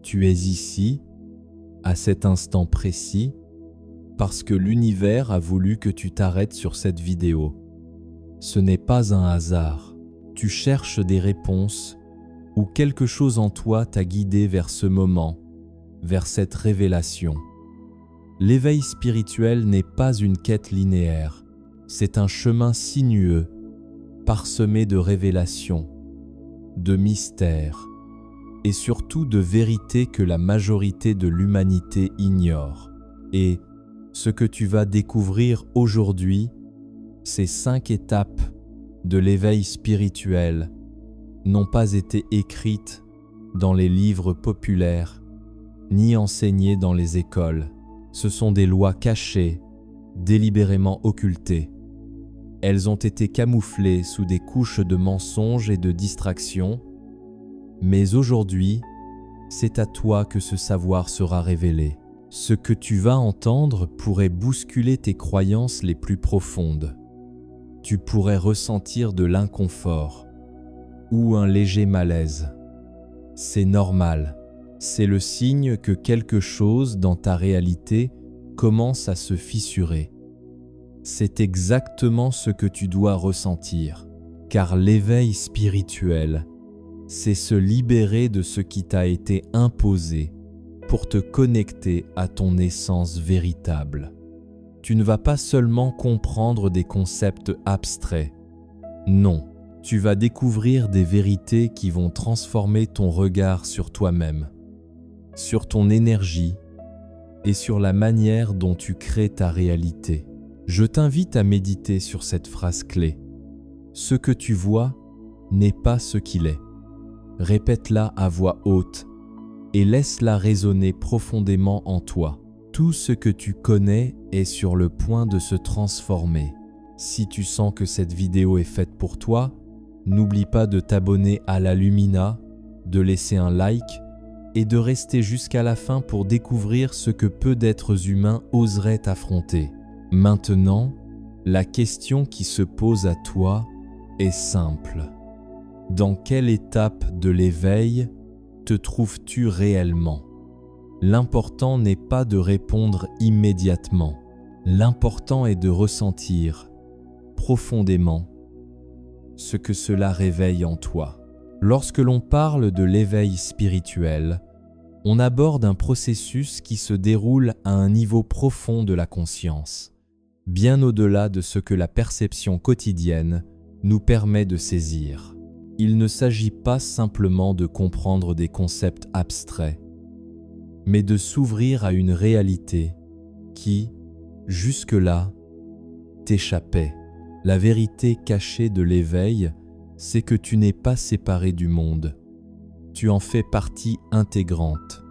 Tu es ici, à cet instant précis, parce que l'univers a voulu que tu t'arrêtes sur cette vidéo. Ce n'est pas un hasard. Tu cherches des réponses ou quelque chose en toi t'a guidé vers ce moment, vers cette révélation. L'éveil spirituel n'est pas une quête linéaire, c'est un chemin sinueux, parsemé de révélations, de mystères et surtout de vérités que la majorité de l'humanité ignore. Et ce que tu vas découvrir aujourd'hui, ces 5 étapes de l'éveil spirituel n'ont pas été écrites dans les livres populaires, ni enseignées dans les écoles. Ce sont des lois cachées, délibérément occultées. Elles ont été camouflées sous des couches de mensonges et de distractions, mais aujourd'hui, c'est à toi que ce savoir sera révélé. Ce que tu vas entendre pourrait bousculer tes croyances les plus profondes. Tu pourrais ressentir de l'inconfort ou un léger malaise. C'est normal. C'est le signe que quelque chose dans ta réalité commence à se fissurer. C'est exactement ce que tu dois ressentir, car l'éveil spirituel, c'est se libérer de ce qui t'a été imposé pour te connecter à ton essence véritable. Tu ne vas pas seulement comprendre des concepts abstraits. Non, tu vas découvrir des vérités qui vont transformer ton regard sur toi-même, sur ton énergie et sur la manière dont tu crées ta réalité. Je t'invite à méditer sur cette phrase clé. Ce que tu vois n'est pas ce qu'il est. Répète-la à voix haute et laisse-la résonner profondément en toi. Tout ce que tu connais est sur le point de se transformer. Si tu sens que cette vidéo est faite pour toi, n'oublie pas de t'abonner à la Lumina, de laisser un like et de rester jusqu'à la fin pour découvrir ce que peu d'êtres humains oseraient affronter. Maintenant, la question qui se pose à toi est simple. Dans quelle étape de l'éveil te trouves-tu réellement ? L'important n'est pas de répondre immédiatement. L'important est de ressentir profondément ce que cela réveille en toi. Lorsque l'on parle de l'éveil spirituel, on aborde un processus qui se déroule à un niveau profond de la conscience, bien au-delà de ce que la perception quotidienne nous permet de saisir. Il ne s'agit pas simplement de comprendre des concepts abstraits, mais de s'ouvrir à une réalité qui, jusque-là, t'échappait. La vérité cachée de l'éveil, c'est que tu n'es pas séparé du monde. Tu en fais partie intégrante.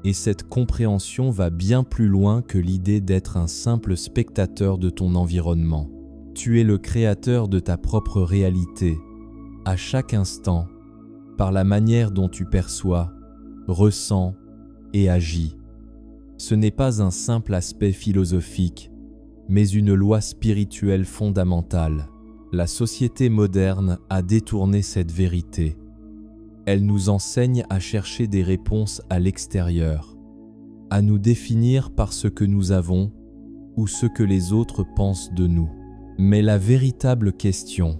Et cette compréhension va bien plus loin que l'idée d'être un simple spectateur de ton environnement. Tu es le créateur de ta propre réalité, à chaque instant, par la manière dont tu perçois, ressens et agis. Ce n'est pas un simple aspect philosophique, mais une loi spirituelle fondamentale. La société moderne a détourné cette vérité. Elle nous enseigne à chercher des réponses à l'extérieur, à nous définir par ce que nous avons ou ce que les autres pensent de nous. Mais la véritable question,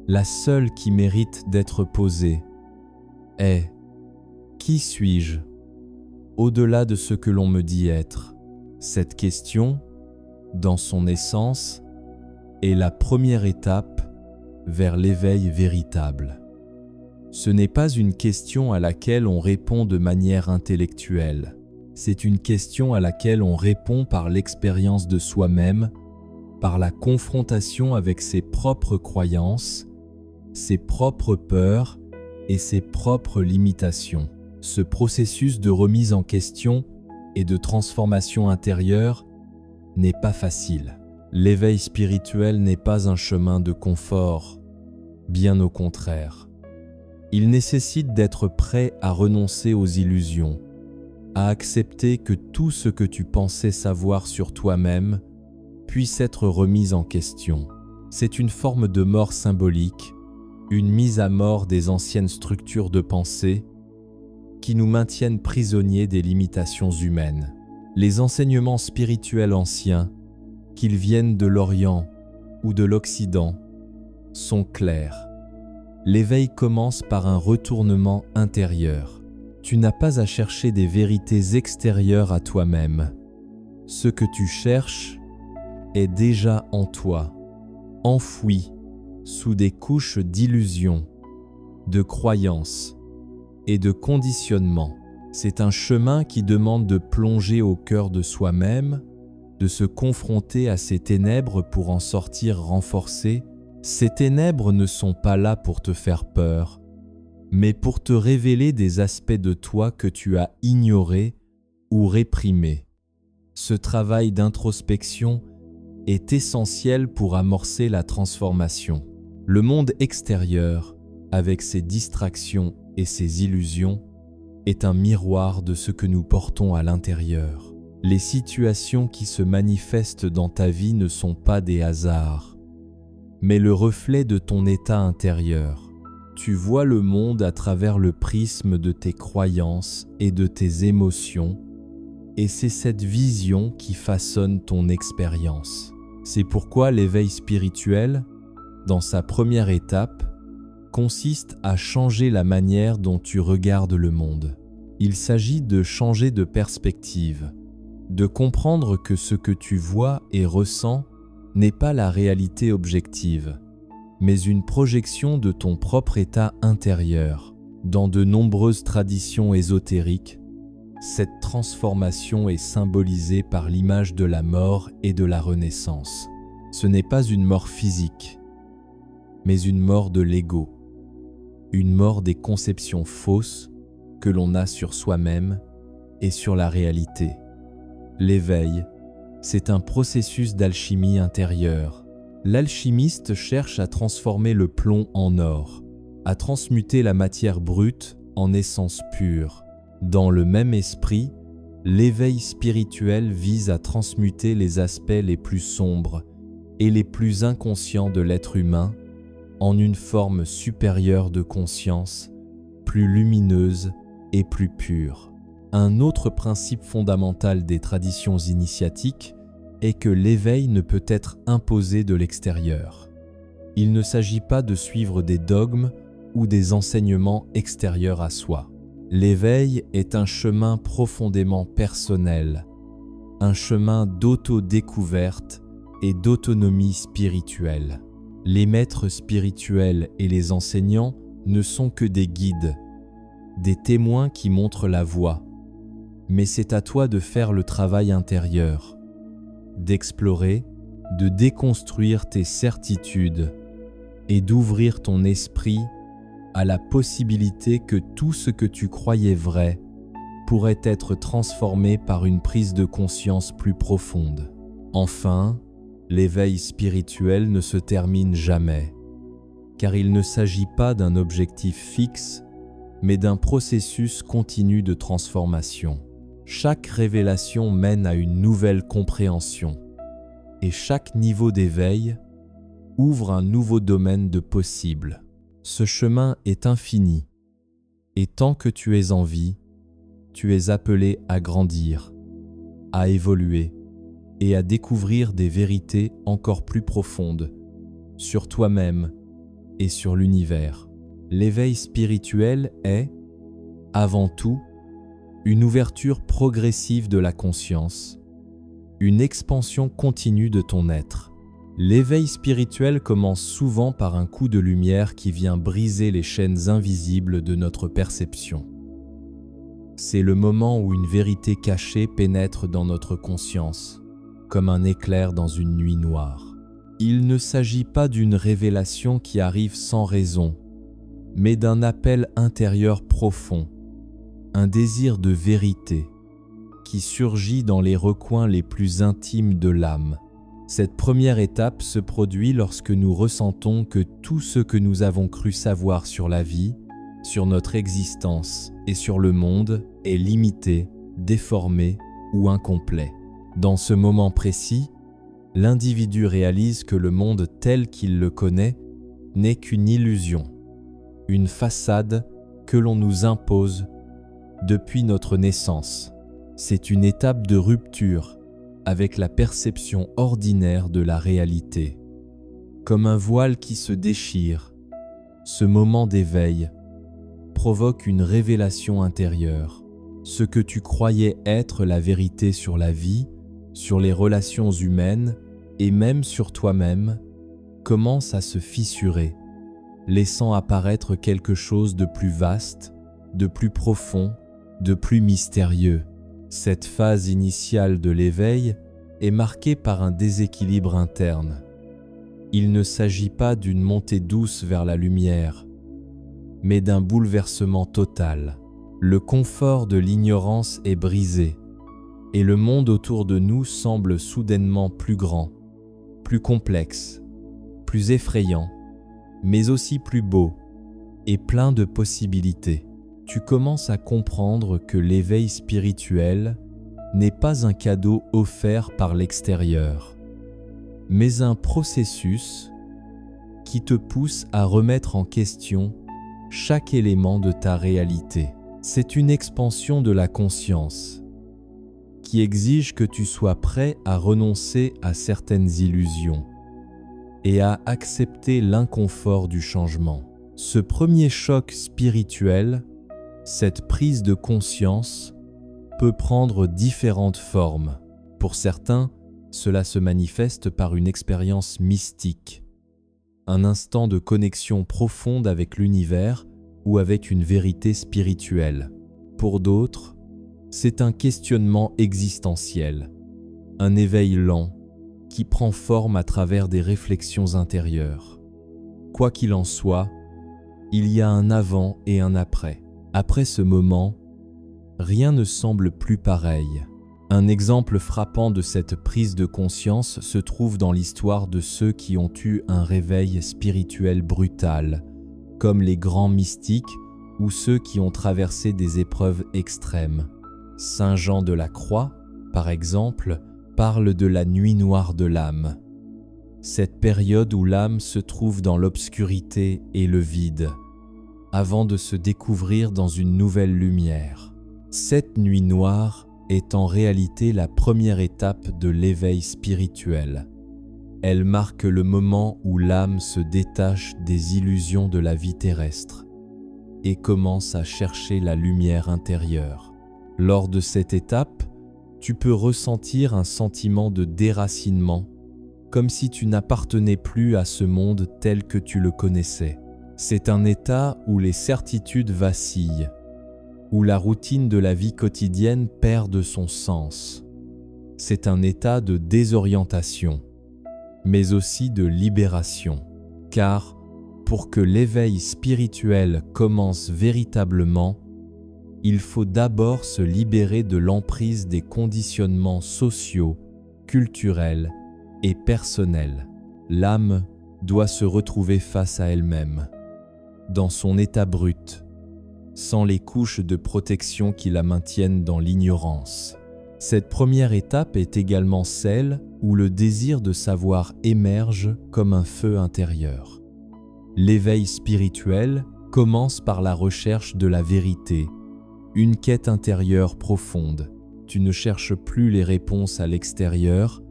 la seule qui mérite d'être posée, est « Qui suis-je » au-delà de ce que l'on me dit être ? Cette question, dans son essence, est la première étape vers l'éveil véritable. Ce n'est pas une question à laquelle on répond de manière intellectuelle. C'est une question à laquelle on répond par l'expérience de soi-même, par la confrontation avec ses propres croyances, ses propres peurs et ses propres limitations. Ce processus de remise en question et de transformation intérieure n'est pas facile. L'éveil spirituel n'est pas un chemin de confort, bien au contraire. Il nécessite d'être prêt à renoncer aux illusions, à accepter que tout ce que tu pensais savoir sur toi-même puisse être remis en question. C'est une forme de mort symbolique, une mise à mort des anciennes structures de pensée qui nous maintiennent prisonniers des limitations humaines. Les enseignements spirituels anciens, qu'ils viennent de l'Orient ou de l'Occident, sont clairs. L'éveil commence par un retournement intérieur. Tu n'as pas à chercher des vérités extérieures à toi-même. Ce que tu cherches est déjà en toi, enfoui sous des couches d'illusions, de croyances et de conditionnements. C'est un chemin qui demande de plonger au cœur de soi-même, de se confronter à ces ténèbres pour en sortir renforcé. Ces ténèbres ne sont pas là pour te faire peur, mais pour te révéler des aspects de toi que tu as ignorés ou réprimés. Ce travail d'introspection est essentiel pour amorcer la transformation. Le monde extérieur, avec ses distractions et ses illusions, est un miroir de ce que nous portons à l'intérieur. Les situations qui se manifestent dans ta vie ne sont pas des hasards, mais le reflet de ton état intérieur. Tu vois le monde à travers le prisme de tes croyances et de tes émotions, et c'est cette vision qui façonne ton expérience. C'est pourquoi l'éveil spirituel, dans sa première étape, consiste à changer la manière dont tu regardes le monde. Il s'agit de changer de perspective, de comprendre que ce que tu vois et ressens n'est pas la réalité objective, mais une projection de ton propre état intérieur. Dans de nombreuses traditions ésotériques, cette transformation est symbolisée par l'image de la mort et de la renaissance. Ce n'est pas une mort physique, mais une mort de l'ego, une mort des conceptions fausses que l'on a sur soi-même et sur la réalité. L'éveil, c'est un processus d'alchimie intérieure. L'alchimiste cherche à transformer le plomb en or, à transmuter la matière brute en essence pure. Dans le même esprit, l'éveil spirituel vise à transmuter les aspects les plus sombres et les plus inconscients de l'être humain en une forme supérieure de conscience, plus lumineuse et plus pure. Un autre principe fondamental des traditions initiatiques est que l'éveil ne peut être imposé de l'extérieur. Il ne s'agit pas de suivre des dogmes ou des enseignements extérieurs à soi. L'éveil est un chemin profondément personnel, un chemin d'autodécouverte et d'autonomie spirituelle. Les maîtres spirituels et les enseignants ne sont que des guides, des témoins qui montrent la voie, mais c'est à toi de faire le travail intérieur, d'explorer, de déconstruire tes certitudes et d'ouvrir ton esprit à la possibilité que tout ce que tu croyais vrai pourrait être transformé par une prise de conscience plus profonde. Enfin, l'éveil spirituel ne se termine jamais, car il ne s'agit pas d'un objectif fixe, mais d'un processus continu de transformation. Chaque révélation mène à une nouvelle compréhension, et chaque niveau d'éveil ouvre un nouveau domaine de possible. Ce chemin est infini, et tant que tu es en vie, tu es appelé à grandir, à évoluer et à découvrir des vérités encore plus profondes sur toi-même et sur l'univers. L'éveil spirituel est, avant tout, une ouverture progressive de la conscience, une expansion continue de ton être. L'éveil spirituel commence souvent par un coup de lumière qui vient briser les chaînes invisibles de notre perception. C'est le moment où une vérité cachée pénètre dans notre conscience, comme un éclair dans une nuit noire. Il ne s'agit pas d'une révélation qui arrive sans raison, mais d'un appel intérieur profond, un désir de vérité qui surgit dans les recoins les plus intimes de l'âme. Cette première étape se produit lorsque nous ressentons que tout ce que nous avons cru savoir sur la vie, sur notre existence et sur le monde est limité, déformé ou incomplet. Dans ce moment précis, l'individu réalise que le monde tel qu'il le connaît n'est qu'une illusion, une façade que l'on nous impose depuis notre naissance. C'est une étape de rupture avec la perception ordinaire de la réalité. Comme un voile qui se déchire, ce moment d'éveil provoque une révélation intérieure. Ce que tu croyais être la vérité sur la vie, sur les relations humaines et même sur toi-même, commence à se fissurer, laissant apparaître quelque chose de plus vaste, de plus profond, de plus mystérieux. Cette phase initiale de l'éveil est marquée par un déséquilibre interne. Il ne s'agit pas d'une montée douce vers la lumière, mais d'un bouleversement total. Le confort de l'ignorance est brisé, et le monde autour de nous semble soudainement plus grand, plus complexe, plus effrayant, mais aussi plus beau et plein de possibilités. Tu commences à comprendre que l'éveil spirituel n'est pas un cadeau offert par l'extérieur, mais un processus qui te pousse à remettre en question chaque élément de ta réalité. C'est une expansion de la conscience qui exige que tu sois prêt à renoncer à certaines illusions et à accepter l'inconfort du changement. Ce premier choc spirituel, cette prise de conscience, peut prendre différentes formes. Pour certains, cela se manifeste par une expérience mystique, un instant de connexion profonde avec l'univers ou avec une vérité spirituelle. Pour d'autres, c'est un questionnement existentiel, un éveil lent qui prend forme à travers des réflexions intérieures. Quoi qu'il en soit, il y a un avant et un après. Après ce moment, rien ne semble plus pareil. Un exemple frappant de cette prise de conscience se trouve dans l'histoire de ceux qui ont eu un réveil spirituel brutal, comme les grands mystiques ou ceux qui ont traversé des épreuves extrêmes. Saint Jean de la Croix, par exemple, parle de la nuit noire de l'âme, cette période où l'âme se trouve dans l'obscurité et le vide, avant de se découvrir dans une nouvelle lumière. Cette nuit noire est en réalité la première étape de l'éveil spirituel. Elle marque le moment où l'âme se détache des illusions de la vie terrestre et commence à chercher la lumière intérieure. Lors de cette étape, tu peux ressentir un sentiment de déracinement, comme si tu n'appartenais plus à ce monde tel que tu le connaissais. C'est un état où les certitudes vacillent, où la routine de la vie quotidienne perd de son sens. C'est un état de désorientation, mais aussi de libération, car pour que l'éveil spirituel commence véritablement, il faut d'abord se libérer de l'emprise des conditionnements sociaux, culturels et personnels. L'âme doit se retrouver face à elle-même, dans son état brut, sans les couches de protection qui la maintiennent dans l'ignorance. Cette première étape est également celle où le désir de savoir émerge comme un feu intérieur. L'éveil spirituel commence par la recherche de la vérité, une quête intérieure profonde. Tu ne cherches plus les réponses à l'extérieur,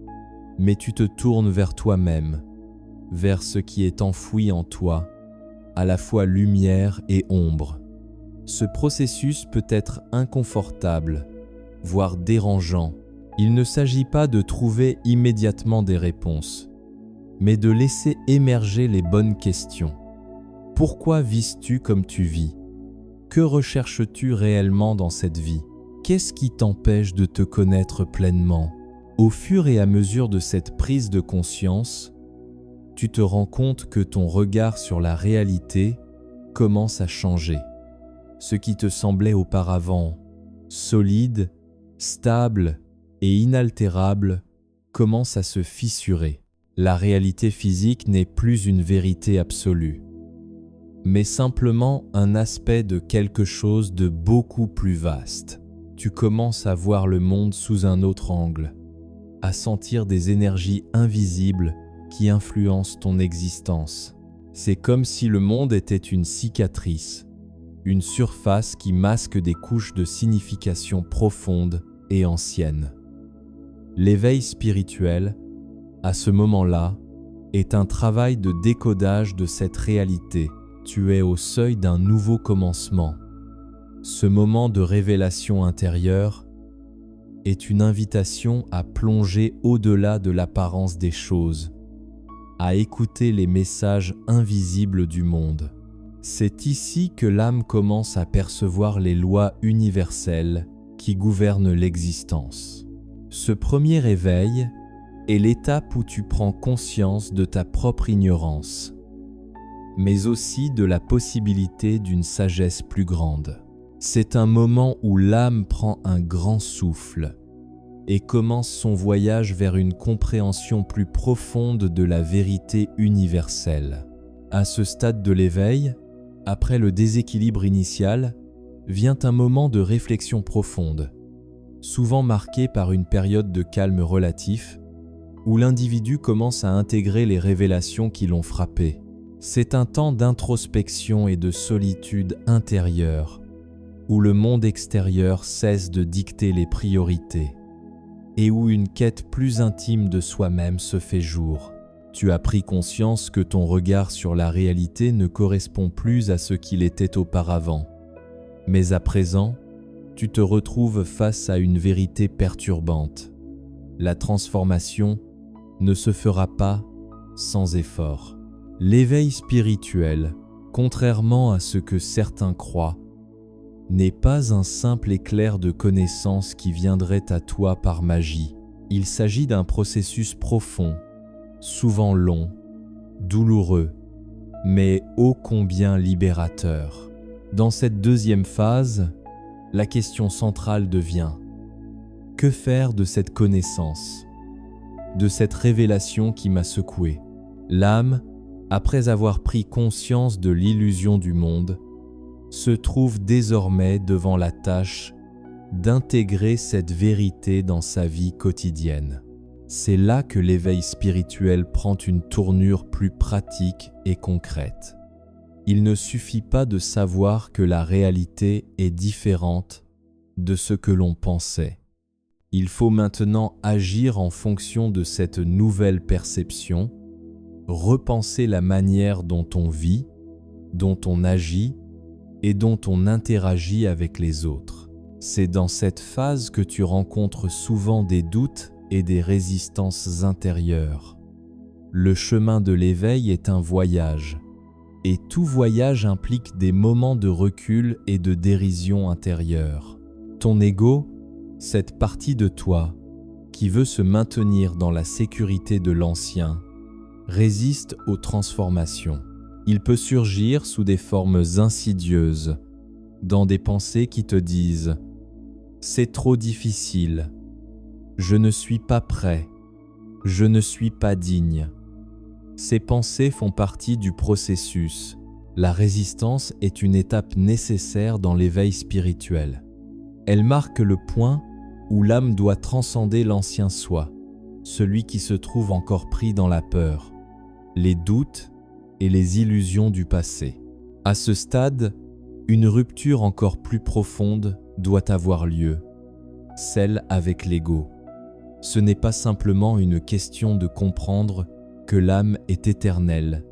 mais tu te tournes vers toi-même, vers ce qui est enfoui en toi, à la fois lumière et ombre. Ce processus peut être inconfortable, voire dérangeant. Il ne s'agit pas de trouver immédiatement des réponses, mais de laisser émerger les bonnes questions. Pourquoi vis-tu comme tu vis ? Que recherches-tu réellement dans cette vie ? Qu'est-ce qui t'empêche de te connaître pleinement ? Au fur et à mesure de cette prise de conscience, tu te rends compte que ton regard sur la réalité commence à changer. Ce qui te semblait auparavant solide, stable et inaltérable commence à se fissurer. La réalité physique n'est plus une vérité absolue, mais simplement un aspect de quelque chose de beaucoup plus vaste. Tu commences à voir le monde sous un autre angle, à sentir des énergies invisibles qui influencent ton existence. C'est comme si le monde était une cicatrice, une surface qui masque des couches de signification profondes et anciennes. L'éveil spirituel, à ce moment-là, est un travail de décodage de cette réalité. Tu es au seuil d'un nouveau commencement. Ce moment de révélation intérieure est une invitation à plonger au-delà de l'apparence des choses, à écouter les messages invisibles du monde. C'est ici que l'âme commence à percevoir les lois universelles qui gouvernent l'existence. Ce premier éveil est l'étape où tu prends conscience de ta propre ignorance, mais aussi de la possibilité d'une sagesse plus grande. C'est un moment où l'âme prend un grand souffle et commence son voyage vers une compréhension plus profonde de la vérité universelle. À ce stade de l'éveil, après le déséquilibre initial, vient un moment de réflexion profonde, souvent marqué par une période de calme relatif, où l'individu commence à intégrer les révélations qui l'ont frappé. C'est un temps d'introspection et de solitude intérieure, où le monde extérieur cesse de dicter les priorités et où une quête plus intime de soi-même se fait jour. Tu as pris conscience que ton regard sur la réalité ne correspond plus à ce qu'il était auparavant. Mais à présent, tu te retrouves face à une vérité perturbante. La transformation ne se fera pas sans effort. L'éveil spirituel, contrairement à ce que certains croient, n'est pas un simple éclair de connaissance qui viendrait à toi par magie. Il s'agit d'un processus profond, souvent long, douloureux, mais ô combien libérateur. Dans cette deuxième phase, la question centrale devient: que faire de cette connaissance, de cette révélation qui m'a secoué? L'âme, après avoir pris conscience de l'illusion du monde, se trouve désormais devant la tâche d'intégrer cette vérité dans sa vie quotidienne. C'est là que l'éveil spirituel prend une tournure plus pratique et concrète. Il ne suffit pas de savoir que la réalité est différente de ce que l'on pensait. Il faut maintenant agir en fonction de cette nouvelle perception, repenser la manière dont on vit, dont on agit et dont on interagit avec les autres. C'est dans cette phase que tu rencontres souvent des doutes et des résistances intérieures. Le chemin de l'éveil est un voyage, et tout voyage implique des moments de recul et de dérision intérieure. Ton ego, cette partie de toi qui veut se maintenir dans la sécurité de l'ancien, résiste aux transformations. Il peut surgir sous des formes insidieuses, dans des pensées qui te disent « c'est trop difficile »,« je ne suis pas prêt »,« je ne suis pas digne ». Ces pensées font partie du processus. La résistance est une étape nécessaire dans l'éveil spirituel. Elle marque le point où l'âme doit transcender l'ancien soi, celui qui se trouve encore pris dans la peur, les doutes et les illusions du passé. À ce stade, une rupture encore plus profonde doit avoir lieu, celle avec l'ego. Ce n'est pas simplement une question de comprendre que l'âme est éternelle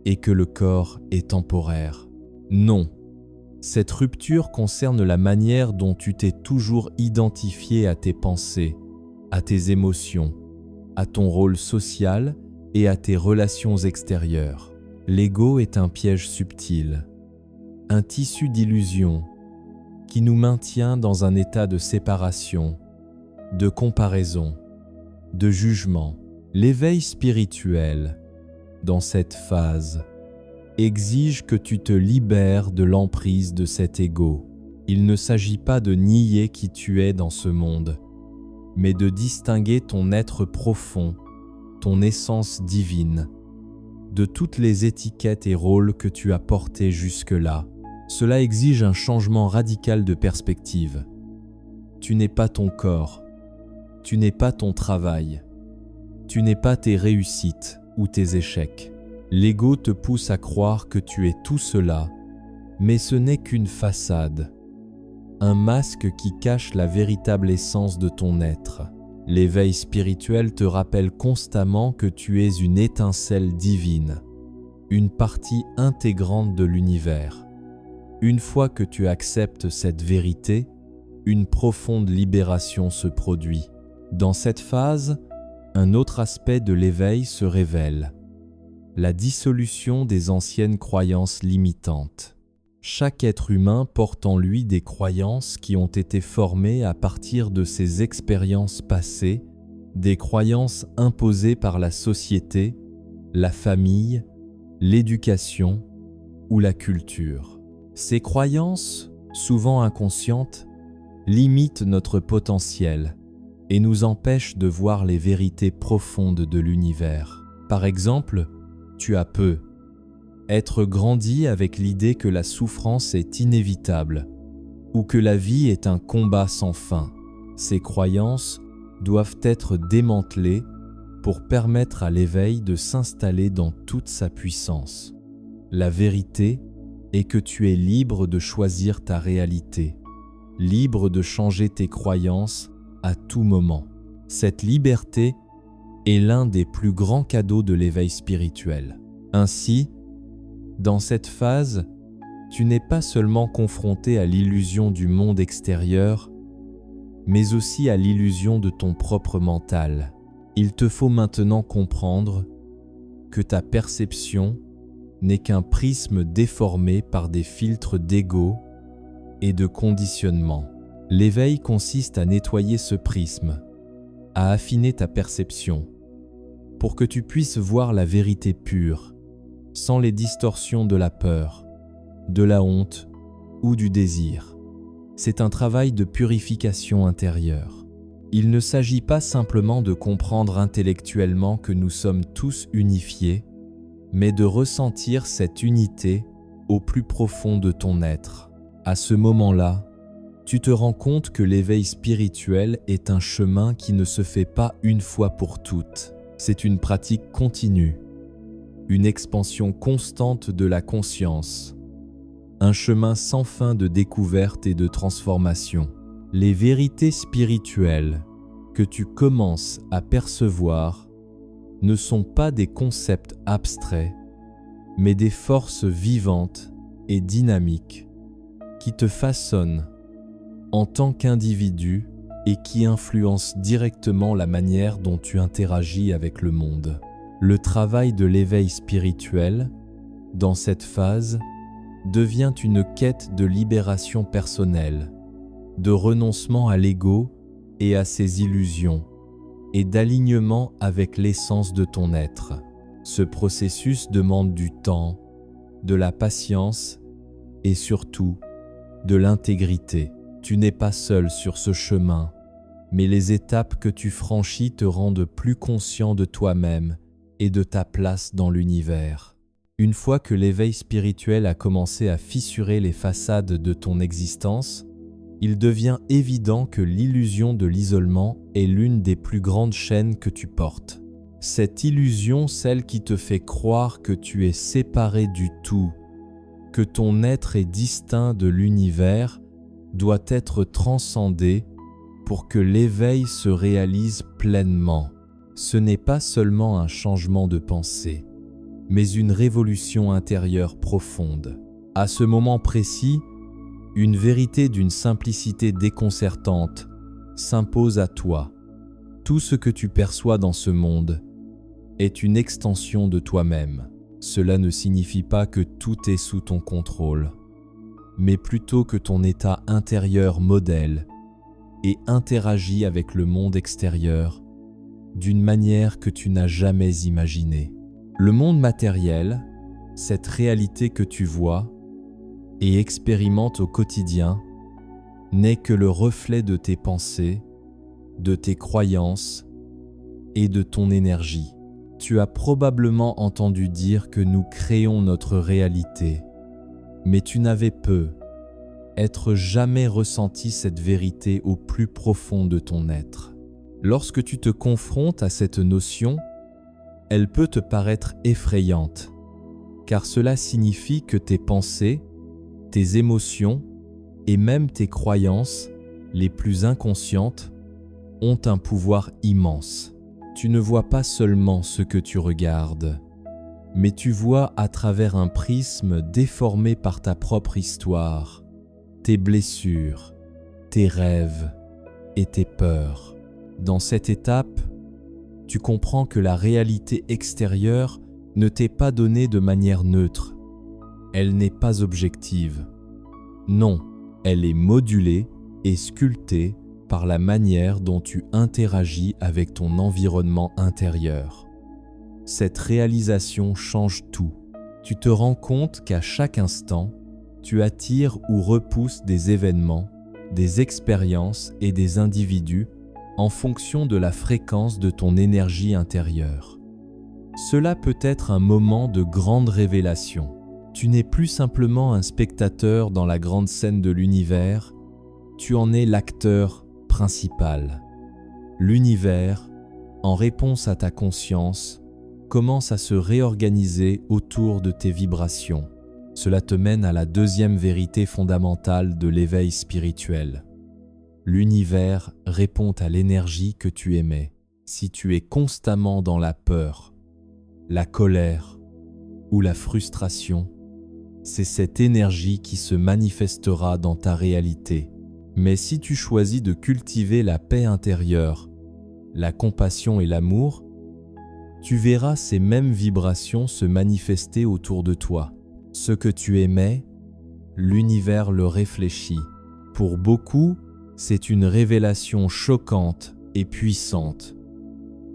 et que le corps est temporaire. Non, cette rupture concerne la manière dont tu t'es toujours identifié à tes pensées, à tes émotions, à ton rôle social et à tes relations extérieures. L'ego est un piège subtil, un tissu d'illusions qui nous maintient dans un état de séparation, de comparaison, de jugement. L'éveil spirituel, dans cette phase, exige que tu te libères de l'emprise de cet ego. Il ne s'agit pas de nier qui tu es dans ce monde, mais de distinguer ton être profond, ton essence divine, de toutes les étiquettes et rôles que tu as portés jusque-là. Cela exige un changement radical de perspective. Tu n'es pas ton corps, tu n'es pas ton travail, tu n'es pas tes réussites ou tes échecs. L'ego te pousse à croire que tu es tout cela, Mais ce n'est qu'une façade, un masque qui cache la véritable essence de ton être. L'éveil spirituel te rappelle constamment que tu es une étincelle divine, une partie intégrante de l'univers. Une fois que tu acceptes cette vérité, une profonde libération se produit. Dans cette phase, un autre aspect de l'éveil se révèle, la dissolution des anciennes croyances limitantes. Chaque être humain porte en lui des croyances qui ont été formées à partir de ses expériences passées, des croyances imposées par la société, la famille, l'éducation ou la culture. Ces croyances, souvent inconscientes, limitent notre potentiel et nous empêchent de voir les vérités profondes de l'univers. Par exemple, tu as être grandi avec l'idée que la souffrance est inévitable ou que la vie est un combat sans fin. Ces croyances doivent être démantelées pour permettre à l'éveil de s'installer dans toute sa puissance. La vérité est que tu es libre de choisir ta réalité, libre de changer tes croyances à tout moment. Cette liberté est l'un des plus grands cadeaux de l'éveil spirituel. Ainsi, dans cette phase, tu n'es pas seulement confronté à l'illusion du monde extérieur, mais aussi à l'illusion de ton propre mental. Il te faut maintenant comprendre que ta perception n'est qu'un prisme déformé par des filtres d'ego et de conditionnement. L'éveil consiste à nettoyer ce prisme, à affiner ta perception, pour que tu puisses voir la vérité pure, sans les distorsions de la peur, de la honte ou du désir. C'est un travail de purification intérieure. Il ne s'agit pas simplement de comprendre intellectuellement que nous sommes tous unifiés, mais de ressentir cette unité au plus profond de ton être. À ce moment-là, tu te rends compte que l'éveil spirituel est un chemin qui ne se fait pas une fois pour toutes. C'est une pratique continue, une expansion constante de la conscience, un chemin sans fin de découverte et de transformation. Les vérités spirituelles que tu commences à percevoir ne sont pas des concepts abstraits, mais des forces vivantes et dynamiques qui te façonnent en tant qu'individu et qui influencent directement la manière dont tu interagis avec le monde. Le travail de l'éveil spirituel, dans cette phase, devient une quête de libération personnelle, de renoncement à l'ego et à ses illusions, et d'alignement avec l'essence de ton être. Ce processus demande du temps, de la patience et surtout de l'intégrité. Tu n'es pas seul sur ce chemin, mais les étapes que tu franchis te rendent plus conscient de toi-même et de ta place dans l'univers. Une fois que l'éveil spirituel a commencé à fissurer les façades de ton existence, il devient évident que l'illusion de l'isolement est l'une des plus grandes chaînes que tu portes. Cette illusion, celle qui te fait croire que tu es séparé du tout, que ton être est distinct de l'univers, doit être transcendée pour que l'éveil se réalise pleinement. Ce n'est pas seulement un changement de pensée, mais une révolution intérieure profonde. À ce moment précis, une vérité d'une simplicité déconcertante s'impose à toi. Tout ce que tu perçois dans ce monde est une extension de toi-même. Cela ne signifie pas que tout est sous ton contrôle, mais plutôt que ton état intérieur modèle et interagit avec le monde extérieur d'une manière que tu n'as jamais imaginée. Le monde matériel, cette réalité que tu vois et expérimentes au quotidien, n'est que le reflet de tes pensées, de tes croyances et de ton énergie. Tu as probablement entendu dire que nous créons notre réalité, mais tu n'avais jamais ressenti cette vérité au plus profond de ton être. Lorsque tu te confrontes à cette notion, elle peut te paraître effrayante, car cela signifie que tes pensées, tes émotions et même tes croyances les plus inconscientes ont un pouvoir immense. Tu ne vois pas seulement ce que tu regardes, mais tu vois à travers un prisme déformé par ta propre histoire, tes blessures, tes rêves et tes peurs. Dans cette étape, tu comprends que la réalité extérieure ne t'est pas donnée de manière neutre. Elle n'est pas objective. Non, elle est modulée et sculptée par la manière dont tu interagis avec ton environnement intérieur. Cette réalisation change tout. Tu te rends compte qu'à chaque instant, tu attires ou repousses des événements, des expériences et des individus en fonction de la fréquence de ton énergie intérieure. Cela peut être un moment de grande révélation. Tu n'es plus simplement un spectateur dans la grande scène de l'univers, tu en es l'acteur principal. L'univers, en réponse à ta conscience, commence à se réorganiser autour de tes vibrations. Cela te mène à la deuxième vérité fondamentale de l'éveil spirituel. L'univers répond à l'énergie que tu émets. Si tu es constamment dans la peur, la colère ou la frustration, c'est cette énergie qui se manifestera dans ta réalité. Mais si tu choisis de cultiver la paix intérieure, la compassion et l'amour, tu verras ces mêmes vibrations se manifester autour de toi. Ce que tu émets, l'univers le réfléchit. Pour beaucoup, c'est une révélation choquante et puissante.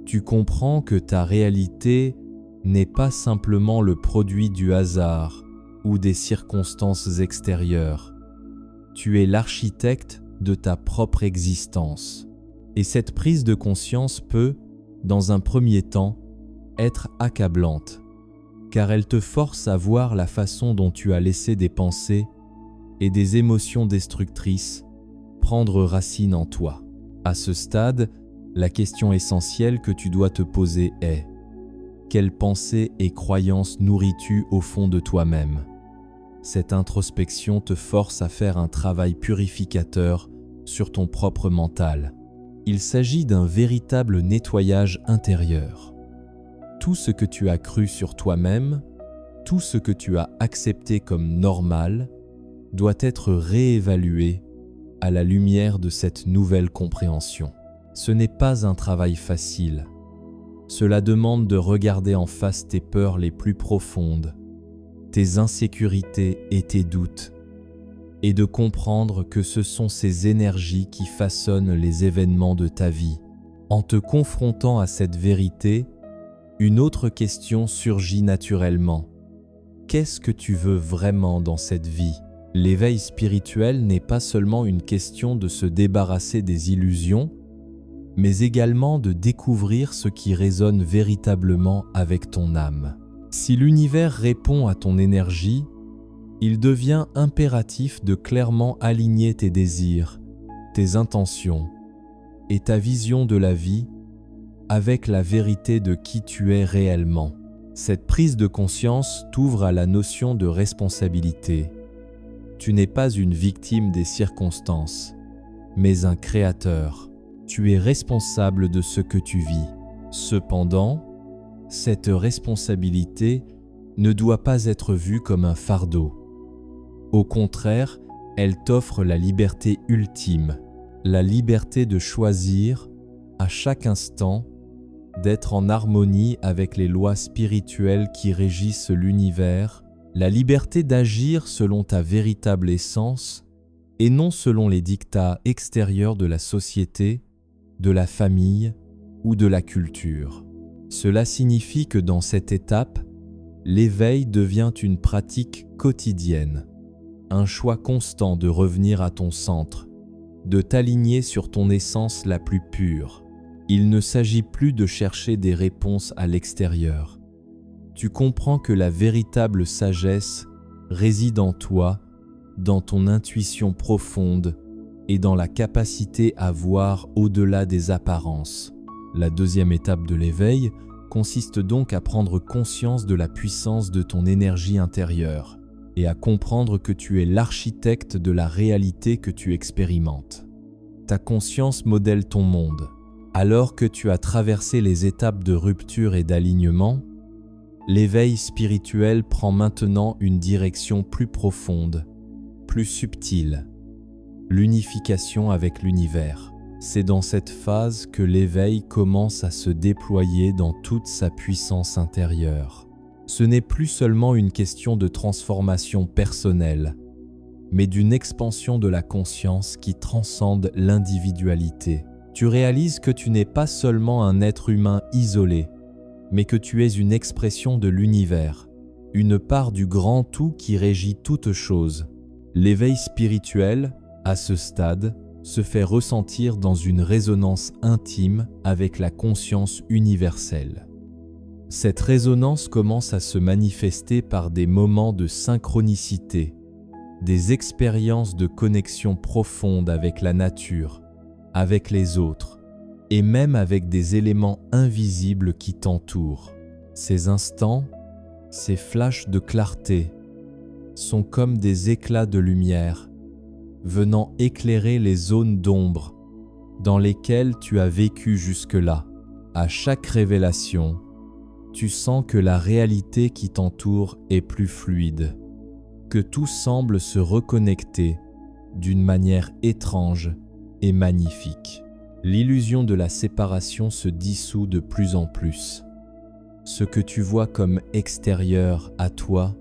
Tu comprends que ta réalité n'est pas simplement le produit du hasard ou des circonstances extérieures. Tu es l'architecte de ta propre existence. Et cette prise de conscience peut, dans un premier temps, être accablante, car elle te force à voir la façon dont tu as laissé des pensées et des émotions destructrices prendre racine en toi. À ce stade, la question essentielle que tu dois te poser est: quelles pensées et croyances nourris-tu au fond de toi-même ? Cette introspection te force à faire un travail purificateur sur ton propre mental. Il s'agit d'un véritable nettoyage intérieur. Tout ce que tu as cru sur toi-même, tout ce que tu as accepté comme normal, doit être réévalué à la lumière de cette nouvelle compréhension. Ce n'est pas un travail facile. Cela demande de regarder en face tes peurs les plus profondes, tes insécurités et tes doutes, et de comprendre que ce sont ces énergies qui façonnent les événements de ta vie. En te confrontant à cette vérité, une autre question surgit naturellement. Qu'est-ce que tu veux vraiment dans cette vie ? L'éveil spirituel n'est pas seulement une question de se débarrasser des illusions, mais également de découvrir ce qui résonne véritablement avec ton âme. Si l'univers répond à ton énergie, il devient impératif de clairement aligner tes désirs, tes intentions et ta vision de la vie avec la vérité de qui tu es réellement. Cette prise de conscience t'ouvre à la notion de responsabilité. Tu n'es pas une victime des circonstances, mais un créateur. Tu es responsable de ce que tu vis. Cependant, cette responsabilité ne doit pas être vue comme un fardeau. Au contraire, elle t'offre la liberté ultime, la liberté de choisir, à chaque instant, d'être en harmonie avec les lois spirituelles qui régissent l'univers, la liberté d'agir selon ta véritable essence et non selon les dictats extérieurs de la société, de la famille ou de la culture. Cela signifie que dans cette étape, l'éveil devient une pratique quotidienne, un choix constant de revenir à ton centre, de t'aligner sur ton essence la plus pure. Il ne s'agit plus de chercher des réponses à l'extérieur. Tu comprends que la véritable sagesse réside en toi, dans ton intuition profonde et dans la capacité à voir au-delà des apparences. La deuxième étape de l'éveil consiste donc à prendre conscience de la puissance de ton énergie intérieure. et à comprendre que tu es l'architecte de la réalité que tu expérimentes. Ta conscience modèle ton monde. Alors que tu as traversé les étapes de rupture et d'alignement, l'éveil spirituel prend maintenant une direction plus profonde, plus subtile, l'unification avec l'univers. C'est dans cette phase que l'éveil commence à se déployer dans toute sa puissance intérieure. Ce n'est plus seulement une question de transformation personnelle, mais d'une expansion de la conscience qui transcende l'individualité. Tu réalises que tu n'es pas seulement un être humain isolé, mais que tu es une expression de l'univers, une part du grand tout qui régit toute chose. L'éveil spirituel, à ce stade, se fait ressentir dans une résonance intime avec la conscience universelle. Cette résonance commence à se manifester par des moments de synchronicité, des expériences de connexion profonde avec la nature, avec les autres, et même avec des éléments invisibles qui t'entourent. Ces instants, ces flashs de clarté, sont comme des éclats de lumière, venant éclairer les zones d'ombre dans lesquelles tu as vécu jusque-là. À chaque révélation, tu sens que la réalité qui t'entoure est plus fluide, que tout semble se reconnecter d'une manière étrange et magnifique. L'illusion de la séparation se dissout de plus en plus. Ce que tu vois comme extérieur à toi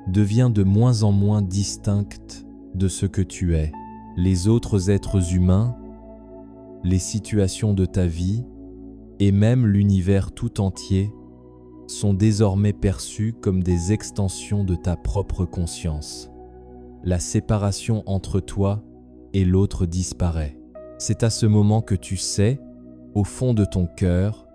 devient de moins en moins distinct de ce que tu es. Les autres êtres humains, les situations de ta vie et même l'univers tout entier sont désormais perçus comme des extensions de ta propre conscience. La séparation entre toi et l'autre disparaît. C'est à ce moment que tu sais, au fond de ton cœur,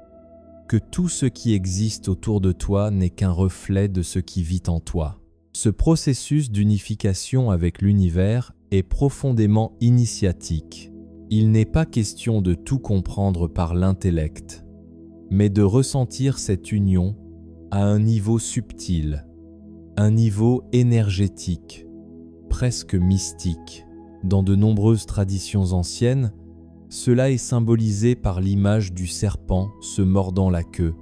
que tout ce qui existe autour de toi n'est qu'un reflet de ce qui vit en toi. Ce processus d'unification avec l'univers est profondément initiatique. Il n'est pas question de tout comprendre par l'intellect, mais de ressentir cette union à un niveau subtil, un niveau énergétique, presque mystique. Dans de nombreuses traditions anciennes, cela est symbolisé par l'image du serpent se mordant la queue,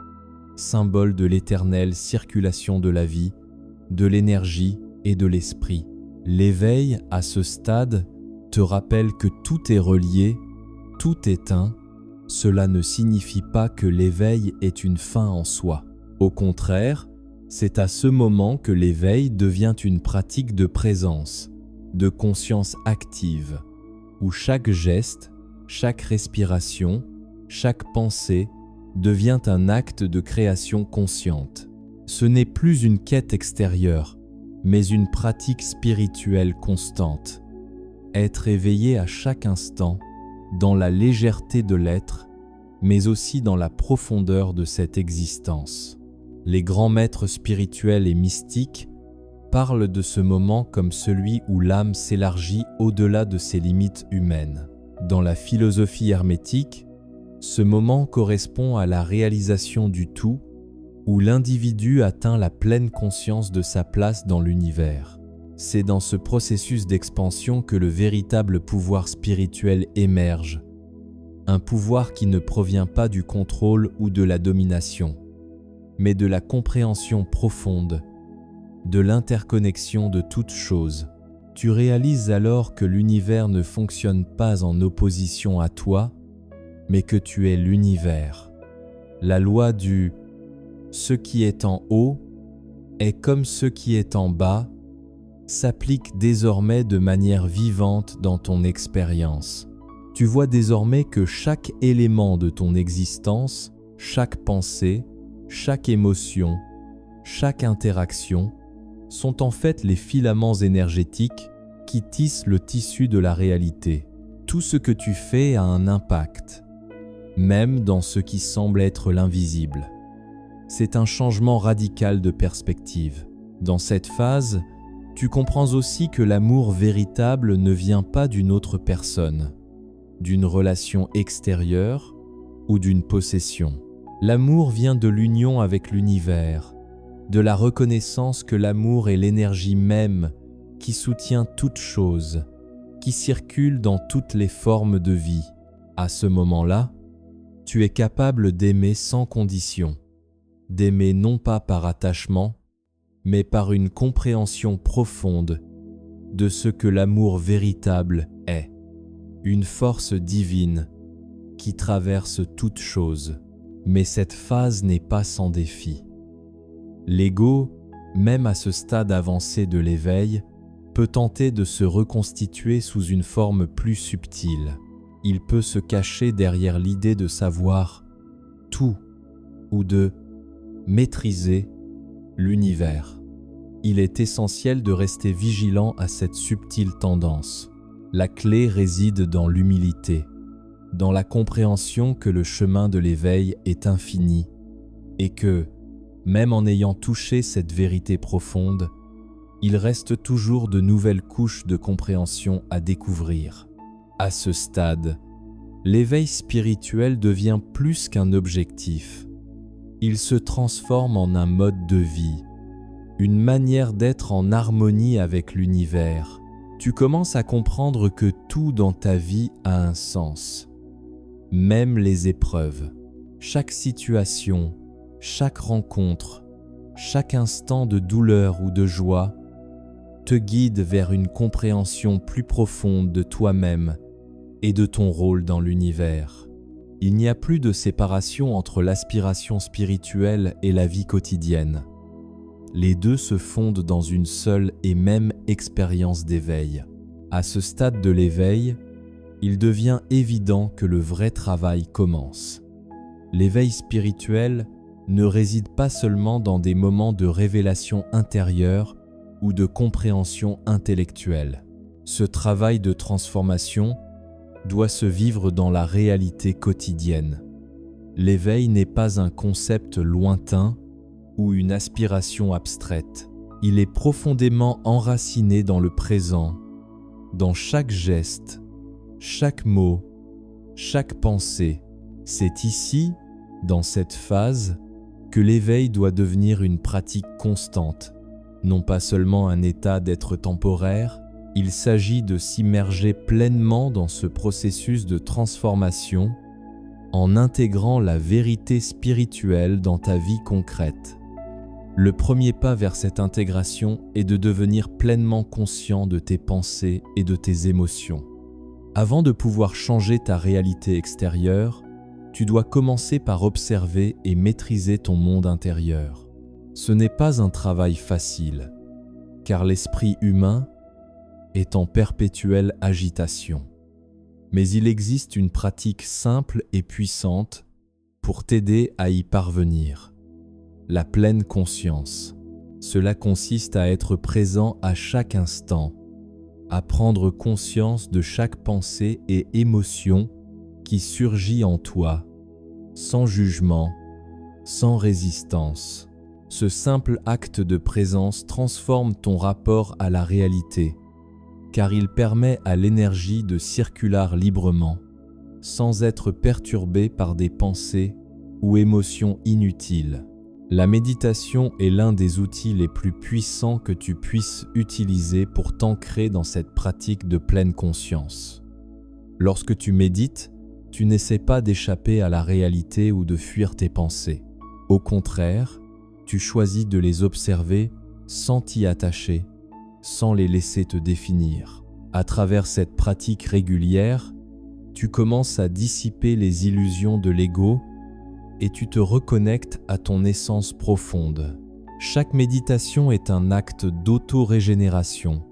symbole de l'éternelle circulation de la vie, de l'énergie et de l'esprit. L'éveil, à ce stade, te rappelle que tout est relié, tout est un. Cela ne signifie pas que l'éveil est une fin en soi. Au contraire, c'est à ce moment que l'éveil devient une pratique de présence, de conscience active, où chaque geste, chaque respiration, chaque pensée devient un acte de création consciente. Ce n'est plus une quête extérieure, mais une pratique spirituelle constante. Être éveillé à chaque instant, dans la légèreté de l'être, mais aussi dans la profondeur de cette existence. Les grands maîtres spirituels et mystiques parlent de ce moment comme celui où l'âme s'élargit au-delà de ses limites humaines. Dans la philosophie hermétique, ce moment correspond à la réalisation du tout, où l'individu atteint la pleine conscience de sa place dans l'univers. C'est dans ce processus d'expansion que le véritable pouvoir spirituel émerge, un pouvoir qui ne provient pas du contrôle ou de la domination, mais de la compréhension profonde, de l'interconnexion de toutes choses. Tu réalises alors que l'univers ne fonctionne pas en opposition à toi, mais que tu es l'univers. La loi du « ce qui est en haut est comme ce qui est en bas » s'applique désormais de manière vivante dans ton expérience. Tu vois désormais que chaque élément de ton existence, chaque pensée, chaque émotion, chaque interaction sont en fait les filaments énergétiques qui tissent le tissu de la réalité. Tout ce que tu fais a un impact, même dans ce qui semble être l'invisible. C'est un changement radical de perspective. Dans cette phase, tu comprends aussi que l'amour véritable ne vient pas d'une autre personne, d'une relation extérieure ou d'une possession. L'amour vient de l'union avec l'univers, de la reconnaissance que l'amour est l'énergie même qui soutient toute chose, qui circule dans toutes les formes de vie. À ce moment-là, tu es capable d'aimer sans condition, d'aimer non pas par attachement, mais par une compréhension profonde de ce que l'amour véritable est, une force divine qui traverse toute chose. Mais cette phase n'est pas sans défi. L'ego, même à ce stade avancé de l'éveil, peut tenter de se reconstituer sous une forme plus subtile. Il peut se cacher derrière l'idée de savoir tout ou de maîtriser l'univers. Il est essentiel de rester vigilant à cette subtile tendance. La clé réside dans l'humilité, dans la compréhension que le chemin de l'éveil est infini et que, même en ayant touché cette vérité profonde, il reste toujours de nouvelles couches de compréhension à découvrir. À ce stade, l'éveil spirituel devient plus qu'un objectif. Il se transforme en un mode de vie, une manière d'être en harmonie avec l'univers. Tu commences à comprendre que tout dans ta vie a un sens. Même les épreuves, chaque situation, chaque rencontre, chaque instant de douleur ou de joie te guide vers une compréhension plus profonde de toi-même et de ton rôle dans l'univers. Il n'y a plus de séparation entre l'aspiration spirituelle et la vie quotidienne. Les deux se fondent dans une seule et même expérience d'éveil. À ce stade de l'éveil, il devient évident que le vrai travail commence. L'éveil spirituel ne réside pas seulement dans des moments de révélation intérieure ou de compréhension intellectuelle. Ce travail de transformation doit se vivre dans la réalité quotidienne. L'éveil n'est pas un concept lointain ou une aspiration abstraite. Il est profondément enraciné dans le présent, dans chaque geste, chaque mot, chaque pensée. C'est ici, dans cette phase, que l'éveil doit devenir une pratique constante, non pas seulement un état d'être temporaire. Il s'agit de s'immerger pleinement dans ce processus de transformation en intégrant la vérité spirituelle dans ta vie concrète. Le premier pas vers cette intégration est de devenir pleinement conscient de tes pensées et de tes émotions. Avant de pouvoir changer ta réalité extérieure, tu dois commencer par observer et maîtriser ton monde intérieur. Ce n'est pas un travail facile, car l'esprit humain est en perpétuelle agitation. Mais il existe une pratique simple et puissante pour t'aider à y parvenir. La pleine conscience. Cela consiste à être présent à chaque instant, à prendre conscience de chaque pensée et émotion qui surgit en toi, sans jugement, sans résistance. Ce simple acte de présence transforme ton rapport à la réalité, car il permet à l'énergie de circuler librement, sans être perturbée par des pensées ou émotions inutiles. La méditation est l'un des outils les plus puissants que tu puisses utiliser pour t'ancrer dans cette pratique de pleine conscience. Lorsque tu médites, tu n'essaies pas d'échapper à la réalité ou de fuir tes pensées. Au contraire, tu choisis de les observer sans t'y attacher, sans les laisser te définir. À travers cette pratique régulière, tu commences à dissiper les illusions de l'ego et tu te reconnectes à ton essence profonde. Chaque méditation est un acte d'auto-régénération,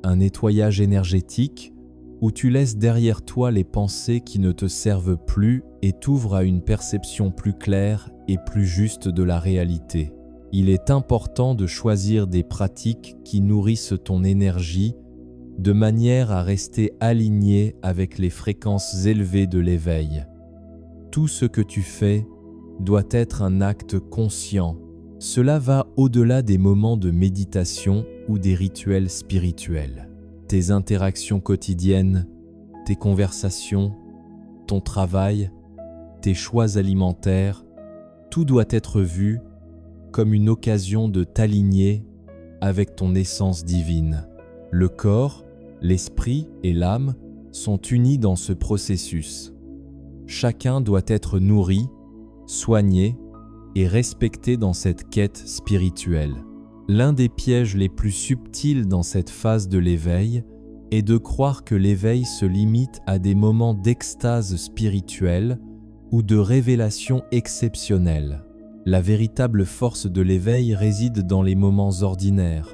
un nettoyage énergétique où tu laisses derrière toi les pensées qui ne te servent plus et t'ouvres à une perception plus claire et plus juste de la réalité. Il est important de choisir des pratiques qui nourrissent ton énergie de manière à rester aligné avec les fréquences élevées de l'éveil. Tout ce que tu fais doit être un acte conscient. Cela va au-delà des moments de méditation ou des rituels spirituels. Tes interactions quotidiennes, tes conversations, ton travail, tes choix alimentaires, tout doit être vu comme une occasion de t'aligner avec ton essence divine. Le corps, l'esprit et l'âme sont unis dans ce processus. Chacun doit être nourri, soigné et respecté dans cette quête spirituelle. L'un des pièges les plus subtils dans cette phase de l'éveil est de croire que l'éveil se limite à des moments d'extase spirituelle ou de révélation exceptionnelle. La véritable force de l'éveil réside dans les moments ordinaires,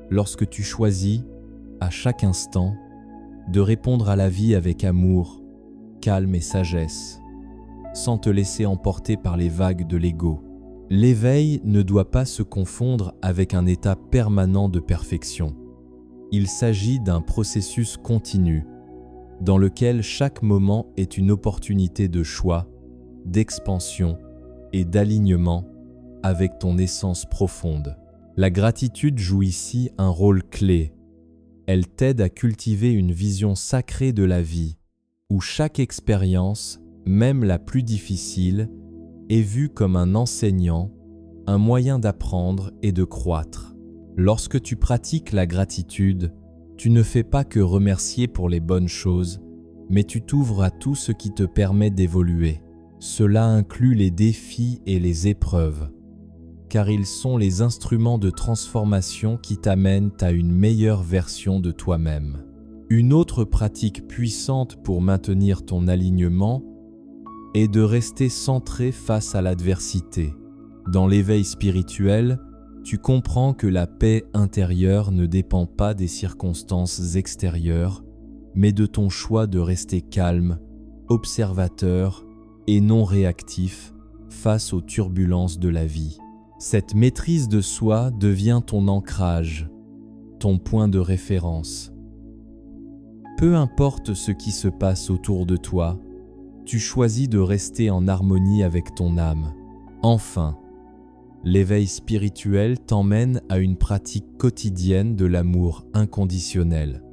lorsque tu choisis, à chaque instant, de répondre à la vie avec amour, calme et sagesse, sans te laisser emporter par les vagues de l'ego. L'éveil ne doit pas se confondre avec un état permanent de perfection. Il s'agit d'un processus continu, dans lequel chaque moment est une opportunité de choix, d'expansion et d'alignement avec ton essence profonde. La gratitude joue ici un rôle clé. Elle t'aide à cultiver une vision sacrée de la vie, où chaque expérience, même la plus difficile, est vue comme un enseignant, un moyen d'apprendre et de croître. Lorsque tu pratiques la gratitude, tu ne fais pas que remercier pour les bonnes choses, mais tu t'ouvres à tout ce qui te permet d'évoluer. Cela inclut les défis et les épreuves, car ils sont les instruments de transformation qui t'amènent à une meilleure version de toi-même. Une autre pratique puissante pour maintenir ton alignement est de rester centré face à l'adversité. Dans l'éveil spirituel, tu comprends que la paix intérieure ne dépend pas des circonstances extérieures, mais de ton choix de rester calme, observateur et non réactif face aux turbulences de la vie. Cette maîtrise de soi devient ton ancrage, ton point de référence. Peu importe ce qui se passe autour de toi, tu choisis de rester en harmonie avec ton âme. Enfin, l'éveil spirituel t'emmène à une pratique quotidienne de l'amour inconditionnel.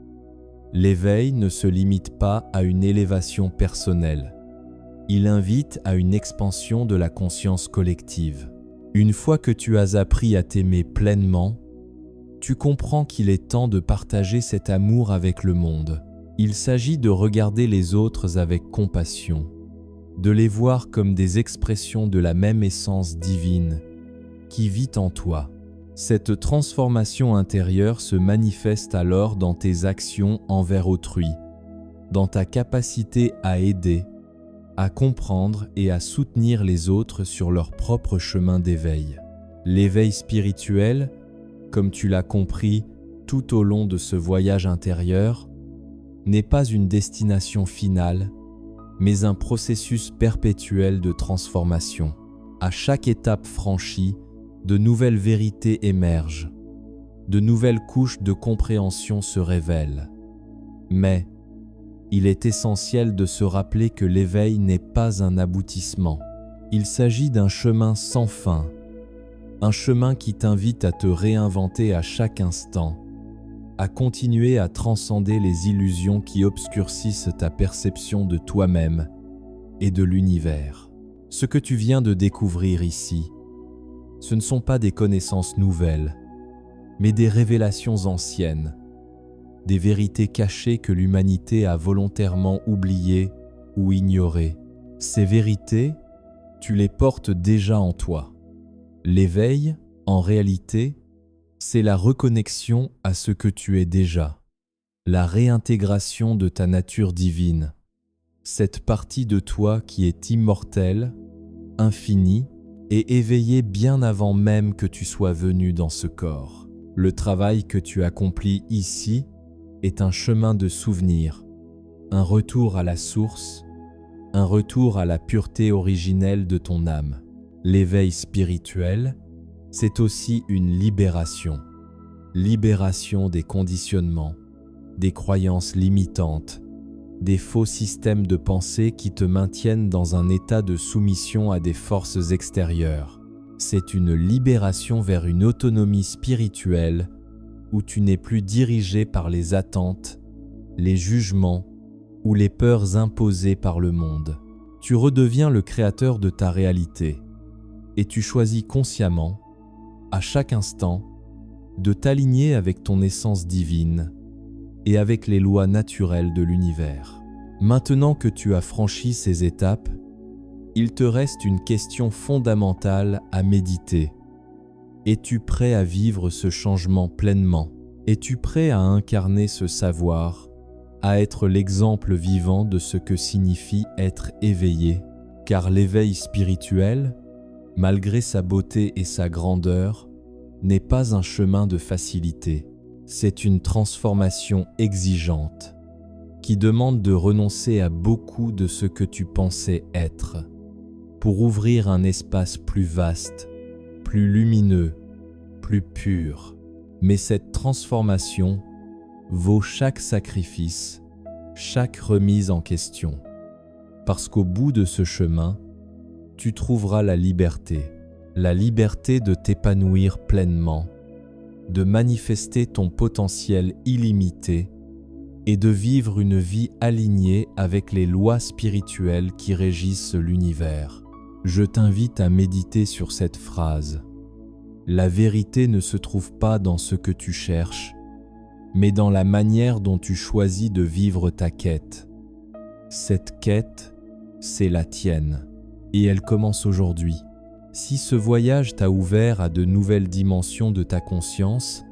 L'éveil ne se limite pas à une élévation personnelle. Il invite à une expansion de la conscience collective. Une fois que tu as appris à t'aimer pleinement, tu comprends qu'il est temps de partager cet amour avec le monde. Il s'agit de regarder les autres avec compassion, de les voir comme des expressions de la même essence divine qui vit en toi. Cette transformation intérieure se manifeste alors dans tes actions envers autrui, dans ta capacité à aider, à comprendre et à soutenir les autres sur leur propre chemin d'éveil. L'éveil spirituel, comme tu l'as compris tout au long de ce voyage intérieur, n'est pas une destination finale, mais un processus perpétuel de transformation. À chaque étape franchie, de nouvelles vérités émergent, de nouvelles couches de compréhension se révèlent. Mais il est essentiel de se rappeler que l'éveil n'est pas un aboutissement. Il s'agit d'un chemin sans fin, un chemin qui t'invite à te réinventer à chaque instant, à continuer à transcender les illusions qui obscurcissent ta perception de toi-même et de l'univers. Ce que tu viens de découvrir ici, ce ne sont pas des connaissances nouvelles, mais des révélations anciennes, des vérités cachées que l'humanité a volontairement oubliées ou ignorées. Ces vérités, tu les portes déjà en toi. L'éveil, en réalité, c'est la reconnexion à ce que tu es déjà, la réintégration de ta nature divine, cette partie de toi qui est immortelle, infinie et éveillée bien avant même que tu sois venu dans ce corps. Le travail que tu accomplis ici est un chemin de souvenir, un retour à la source, un retour à la pureté originelle de ton âme. L'éveil spirituel, c'est aussi une libération. Libération des conditionnements, des croyances limitantes, des faux systèmes de pensée qui te maintiennent dans un état de soumission à des forces extérieures. C'est une libération vers une autonomie spirituelle où tu n'es plus dirigé par les attentes, les jugements ou les peurs imposées par le monde. Tu redeviens le créateur de ta réalité et tu choisis consciemment à chaque instant, de t'aligner avec ton essence divine et avec les lois naturelles de l'univers. Maintenant que tu as franchi ces étapes, il te reste une question fondamentale à méditer. Es-tu prêt à vivre ce changement pleinement? Es-tu prêt à incarner ce savoir, à être l'exemple vivant de ce que signifie être éveillé? Car l'éveil spirituel, malgré sa beauté et sa grandeur, n'est pas un chemin de facilité. C'est une transformation exigeante qui demande de renoncer à beaucoup de ce que tu pensais être pour ouvrir un espace plus vaste, plus lumineux, plus pur. Mais cette transformation vaut chaque sacrifice, chaque remise en question. Parce qu'au bout de ce chemin, tu trouveras la liberté de t'épanouir pleinement, de manifester ton potentiel illimité et de vivre une vie alignée avec les lois spirituelles qui régissent l'univers. Je t'invite à méditer sur cette phrase. La vérité ne se trouve pas dans ce que tu cherches, mais dans la manière dont tu choisis de vivre ta quête. Cette quête, c'est la tienne, et elle commence aujourd'hui. Si ce voyage t'a ouvert à de nouvelles dimensions de ta conscience,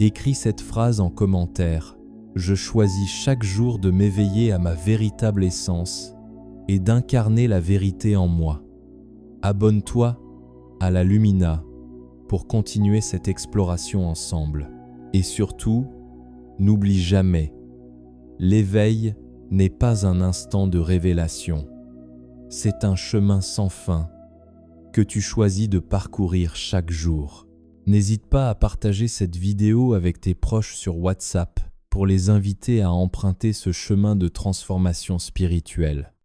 écris cette phrase en commentaire. Je choisis chaque jour de m'éveiller à ma véritable essence et d'incarner la vérité en moi. Abonne-toi à la Lumina pour continuer cette exploration ensemble. Et surtout, n'oublie jamais, l'éveil n'est pas un instant de révélation. C'est un chemin sans fin que tu choisis de parcourir chaque jour. N'hésite pas à partager cette vidéo avec tes proches sur WhatsApp pour les inviter à emprunter ce chemin de transformation spirituelle.